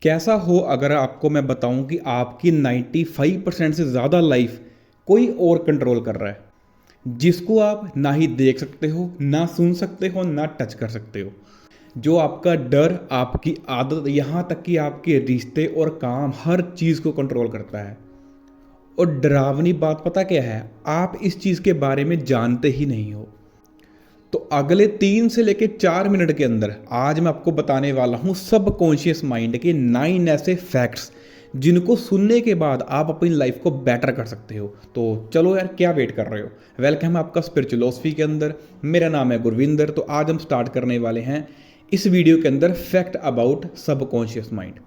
कैसा हो अगर आपको मैं बताऊं कि आपकी 95% से ज़्यादा लाइफ कोई और कंट्रोल कर रहा है, जिसको आप ना ही देख सकते हो, ना सुन सकते हो, ना टच कर सकते हो। जो आपका डर, आपकी आदत, यहाँ तक कि आपके रिश्ते और काम, हर चीज़ को कंट्रोल करता है। और डरावनी बात पता क्या है? आप इस चीज़ के बारे में जानते ही नहीं हो। तो अगले 3 से लेकर 4 मिनट के अंदर आज मैं आपको बताने वाला हूँ सबकॉन्शियस माइंड के 9 ऐसे फैक्ट्स जिनको सुनने के बाद आप अपनी लाइफ को बेटर कर सकते हो। तो चलो यार, क्या वेट कर रहे हो? वेलकम है आपका स्पिरिचुअलॉसफी के अंदर। मेरा नाम है गुरविंदर। तो आज हम स्टार्ट करने वाले हैं इस वीडियो के अंदर फैक्ट अबाउट सबकॉन्शियस माइंड।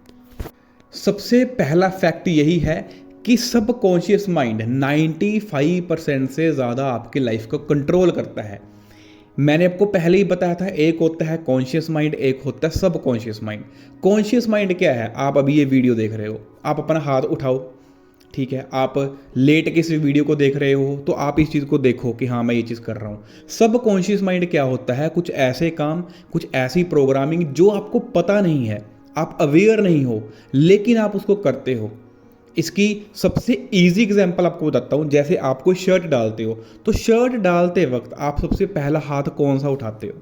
सबसे पहला फैक्ट यही है कि सबकॉन्शियस माइंड 95% से ज़्यादा आपकी लाइफ को कंट्रोल करता है। मैंने आपको पहले ही बताया था, एक होता है कॉन्शियस माइंड, एक होता है सब कॉन्शियस माइंड। कॉन्शियस माइंड क्या है? आप अभी ये वीडियो देख रहे हो, आप अपना हाथ उठाओ, ठीक है? आप लेट के इस वीडियो को देख रहे हो तो आप इस चीज़ को देखो कि हाँ मैं ये चीज़ कर रहा हूँ। सब कॉन्शियस माइंड क्या होता है? कुछ ऐसे काम, कुछ ऐसी प्रोग्रामिंग जो आपको पता नहीं है, आप अवेयर नहीं हो, लेकिन आप उसको करते हो। इसकी सबसे इजी एग्जांपल आपको बताता हूँ। जैसे आप कोई शर्ट डालते हो, तो शर्ट डालते वक्त आप सबसे पहला हाथ कौन सा उठाते हो?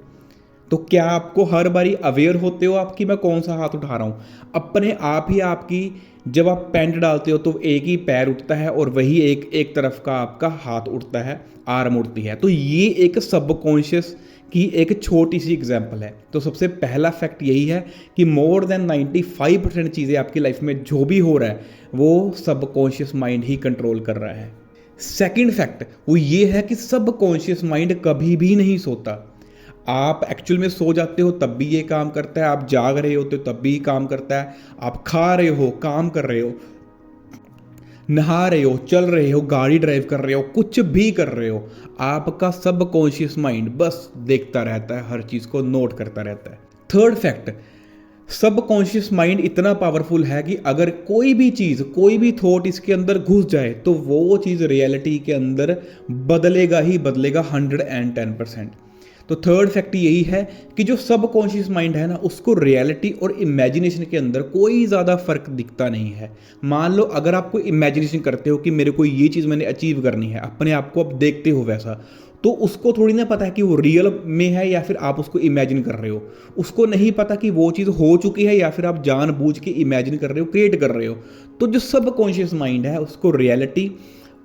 तो क्या आपको हर बारी अवेयर होते हो आपकी मैं कौन सा हाथ उठा रहा हूँ? अपने आप ही आपकी जब आप पैंट डालते हो तो एक ही पैर उठता है और वही एक एक तरफ का आपका हाथ उठता है, आर्म उठती है। तो ये एक सबकॉन्शियस की एक छोटी सी एग्जांपल है। तो सबसे पहला फैक्ट यही है कि मोर देन 95% चीज़ें आपकी लाइफ में जो भी हो रहा है वो सबकॉन्शियस माइंड ही कंट्रोल कर रहा है। सेकंड फैक्ट वो ये है कि सबकॉन्शियस माइंड कभी भी नहीं सोता। आप एक्चुअल में सो जाते हो तब भी ये काम करता है, आप जाग रहे होते हो तब भी काम करता है, आप खा रहे हो, काम कर रहे हो, नहा रहे हो, चल रहे हो, गाड़ी ड्राइव कर रहे हो, कुछ भी कर रहे हो, आपका सबकॉन्शियस माइंड बस देखता रहता है, हर चीज़ को नोट करता रहता है। थर्ड फैक्ट, सबकॉन्शियस माइंड इतना पावरफुल है कि अगर कोई भी चीज़, कोई भी थॉट इसके अंदर घुस जाए तो वो चीज़ रियलिटी के अंदर बदलेगा ही बदलेगा 110%। तो थर्ड फैक्ट यही है कि जो सबकॉन्शियस माइंड है ना, उसको रियलिटी और इमेजिनेशन के अंदर कोई ज़्यादा फर्क दिखता नहीं है। मान लो अगर आप कोई इमेजिनेशन करते हो कि मेरे को ये चीज़ मैंने अचीव करनी है, अपने आप को आप देखते हो वैसा, तो उसको थोड़ी ना पता है कि वो रियल में है या फिर आप उसको इमेजिन कर रहे हो। उसको नहीं पता कि वो चीज़ हो चुकी है या फिर आप जानबूझ के इमेजिन कर रहे हो, क्रिएट कर रहे हो। तो जो सबकॉन्शियस माइंड है उसको रियलिटी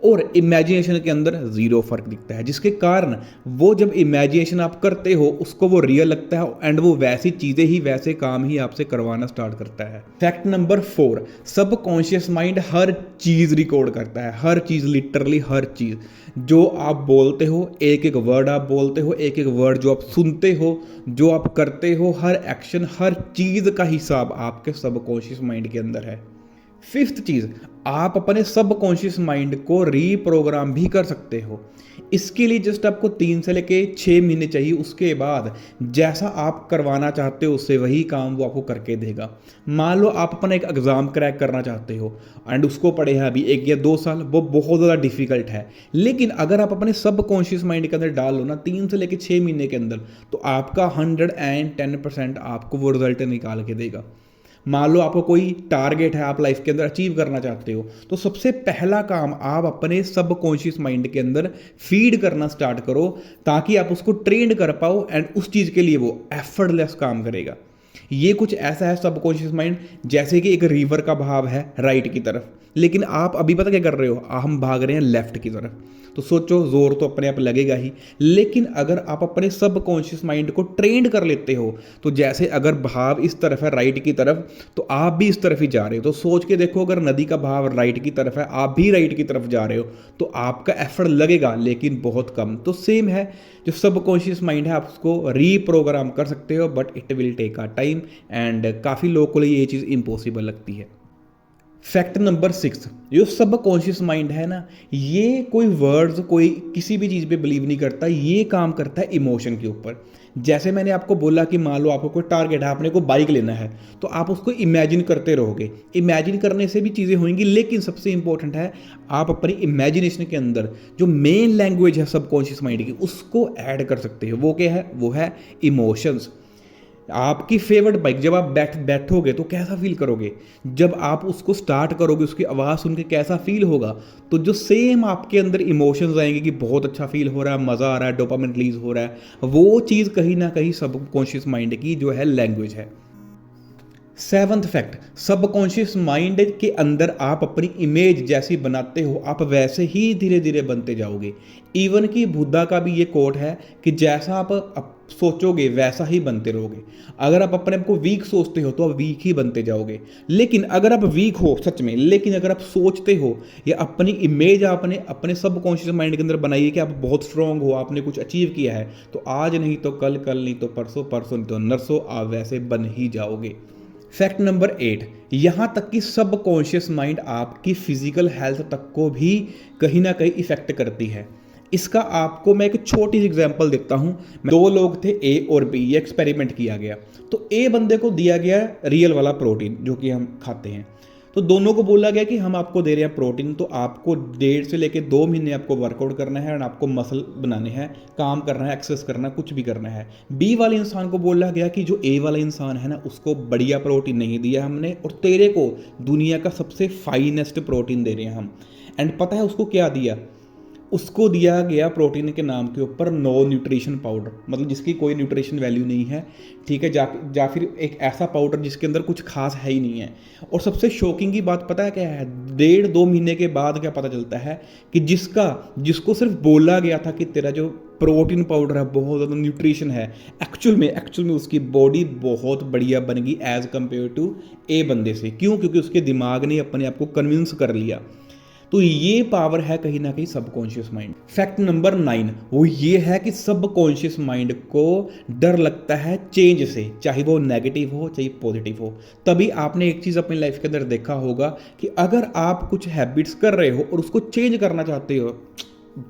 और इमेजिनेशन के अंदर ज़ीरो फर्क दिखता है, जिसके कारण वो जब इमेजिनेशन आप करते हो उसको वो रियल लगता है एंड वो वैसी चीज़ें ही, वैसे काम ही आपसे करवाना स्टार्ट करता है। फैक्ट नंबर 4, सबकॉन्शियस माइंड हर चीज़ रिकॉर्ड करता है, हर चीज़, लिटरली हर चीज़ जो आप बोलते हो, एक एक वर्ड आप बोलते हो, एक एक वर्ड जो आप सुनते हो, जो आप करते हो, हर एक्शन, हर चीज़ का हिसाब आपके सबकॉन्शियस माइंड के अंदर है। फिफ्थ चीज़, आप अपने सबकॉन्शियस माइंड को रीप्रोग्राम भी कर सकते हो। इसके लिए जस्ट आपको 3 से लेके 6 महीने चाहिए। उसके बाद जैसा आप करवाना चाहते हो उससे वही काम वो आपको करके देगा। मान लो आप अपना एक एग्ज़ाम क्रैक करना चाहते हो एंड उसको पढ़े हैं अभी 1 या 2 साल, वो बहुत ज़्यादा डिफिकल्ट है, लेकिन अगर आप अपने सबकॉन्शियस माइंड के अंदर डाल लो ना 3 से लेके 6 महीने के अंदर, तो आपका 110% आपको वो रिजल्ट निकाल के देगा। मान लो आपको कोई टारगेट है, आप लाइफ के अंदर अचीव करना चाहते हो, तो सबसे पहला काम आप अपने सबकॉन्शियस माइंड के अंदर फीड करना स्टार्ट करो ताकि आप उसको ट्रेन कर पाओ एंड उस चीज़ के लिए वो एफर्टलेस काम करेगा। ये कुछ ऐसा है सबकॉन्शियस माइंड, जैसे कि एक रिवर का बहाव है राइट की तरफ, लेकिन आप अभी पता क्या कर रहे हो? हम भाग रहे हैं लेफ्ट की तरफ। तो सोचो, जोर तो अपने आप लगेगा ही, लेकिन अगर आप अपने सबकॉन्शियस माइंड को ट्रेंड कर लेते हो तो जैसे अगर बहाव इस तरफ है राइट की तरफ, तो आप भी इस तरफ ही जा रहे हो। तो सोच के देखो, अगर नदी का बहाव राइट की तरफ है, आप भी राइट की तरफ जा रहे हो, तो आपका एफर्ट लगेगा लेकिन बहुत कम। तो सेम है, जो सबकॉन्शियस माइंड है आप उसको रीप्रोग्राम कर सकते हो, but it will take a time and काफ़ी लोगों को ये चीज़ इम्पॉसिबल लगती है। फैक्ट नंबर 6, जो सबकॉन्शियस माइंड है ना, ये कोई वर्ड्स, कोई किसी भी चीज़ पे बिलीव नहीं करता, ये काम करता है इमोशन के ऊपर। जैसे मैंने आपको बोला कि मान लो आपको कोई टारगेट है, आपने को बाइक लेना है, तो आप उसको इमेजिन करते रहोगे। इमेजिन करने से भी चीज़ें होंगी, लेकिन सबसे इंपॉर्टेंट है आप अपनी इमेजिनेशन के अंदर जो मेन लैंग्वेज है सबकॉन्शियस माइंड की, उसको ऐड कर सकते हो। वो क्या है? वो है इमोशंस। आपकी फेवरेट बाइक जब आप बैठोगे तो कैसा फील करोगे, जब आप उसको स्टार्ट करोगे उसकी आवाज़ सुन के कैसा फील होगा, तो जो सेम आपके अंदर इमोशंस आएंगे कि बहुत अच्छा फील हो रहा है, मज़ा आ रहा है, डोपामिन रिलीज हो रहा है, वो चीज़ कहीं ना कहीं सबकॉन्शियस माइंड की जो है लैंग्वेज है। सेवंथ फैक्ट, सबकॉन्शियस माइंड के अंदर आप अपनी इमेज जैसी बनाते हो आप वैसे ही धीरे धीरे बनते जाओगे। इवन कि बुद्धा का भी ये कोट है कि जैसा आप सोचोगे वैसा ही बनते रहोगे। अगर आप अपने आप को वीक सोचते हो तो आप वीक ही बनते जाओगे। लेकिन अगर आप वीक हो सच में, लेकिन अगर आप सोचते हो या अपनी इमेज आपने अपने सबकॉन्शियस माइंड के अंदर बनाई है कि आप बहुत स्ट्रांग हो, आपने कुछ अचीव किया है, तो आज नहीं तो कल, कल नहीं तो परसों, परसों नहीं तो नरसों आप वैसे बन ही जाओगे। फैक्ट नंबर 8, यहाँ तक कि सबकॉन्शियस माइंड आपकी फिजिकल हेल्थ तक को भी कहीं ना कहीं इफेक्ट करती है। इसका आपको मैं एक छोटी सी एग्जांपल देता हूँ। दो लोग थे ए और बी, ये एक्सपेरिमेंट किया गया। तो ए बंदे को दिया गया रियल वाला प्रोटीन जो कि हम खाते हैं। तो दोनों को बोला गया कि हम आपको दे रहे हैं प्रोटीन, तो आपको 1.5 से लेकर 2 महीने आपको वर्कआउट करना है और आपको मसल बनाने हैं, काम करना है, एक्सरसाइज करना है, कुछ भी करना है। बी वाले इंसान को बोला गया कि जो ए वाला इंसान है ना, उसको बढ़िया प्रोटीन नहीं दिया हमने और तेरे को दुनिया का सबसे फाइनेस्ट प्रोटीन दे रहे हैं हम। एंड पता है उसको क्या दिया? उसको दिया गया प्रोटीन के नाम के ऊपर नो न्यूट्रिशन पाउडर, मतलब जिसकी कोई न्यूट्रिशन वैल्यू नहीं है, ठीक है, या फिर एक ऐसा पाउडर जिसके अंदर कुछ खास है ही नहीं है। और सबसे शॉकिंग की बात पता है क्या है? 1.5-2 महीने के बाद क्या पता चलता है कि जिसको सिर्फ बोला गया था कि तेरा जो प्रोटीन पाउडर है बहुत ज़्यादा न्यूट्रिशन है, एक्चुअल में उसकी बॉडी बहुत बढ़िया बन गई एज कम्पेयर टू ए बंदे से। क्यों? क्योंकि उसके दिमाग ने अपने आप को कन्विंस कर लिया। तो ये पावर है कहीं ना कहीं सबकॉन्शियस माइंड। फैक्ट नंबर 9, वो ये है कि सबकॉन्शियस माइंड को डर लगता है चेंज से, चाहे वो नेगेटिव हो चाहे पॉजिटिव हो। तभी आपने एक चीज़ अपनी लाइफ के अंदर देखा होगा कि अगर आप कुछ हैबिट्स कर रहे हो और उसको चेंज करना चाहते हो,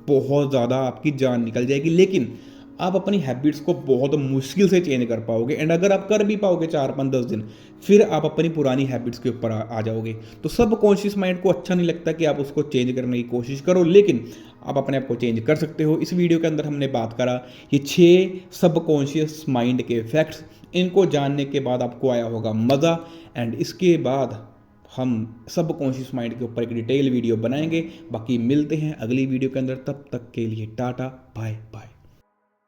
बहुत ज़्यादा आपकी जान निकल जाएगी, लेकिन आप अपनी हैबिट्स को बहुत मुश्किल से चेंज कर पाओगे। एंड अगर आप कर भी पाओगे 4-5-10 दिन, फिर आप अपनी पुरानी हैबिट्स के ऊपर आ जाओगे। तो सब कॉन्शियस माइंड को अच्छा नहीं लगता कि आप उसको चेंज करने की कोशिश करो, लेकिन आप अपने आप को चेंज कर सकते हो। इस वीडियो के अंदर हमने बात करा ये 6 सब कॉन्शियस माइंड के फैक्ट्स। इनको जानने के बाद आपको आया होगा मज़ा। एंड इसके बाद हम सब कॉन्शियस माइंड के ऊपर एक डिटेल वीडियो बनाएंगे। बाकी मिलते हैं अगली वीडियो के अंदर, तब तक के लिए टाटा बाय बाय।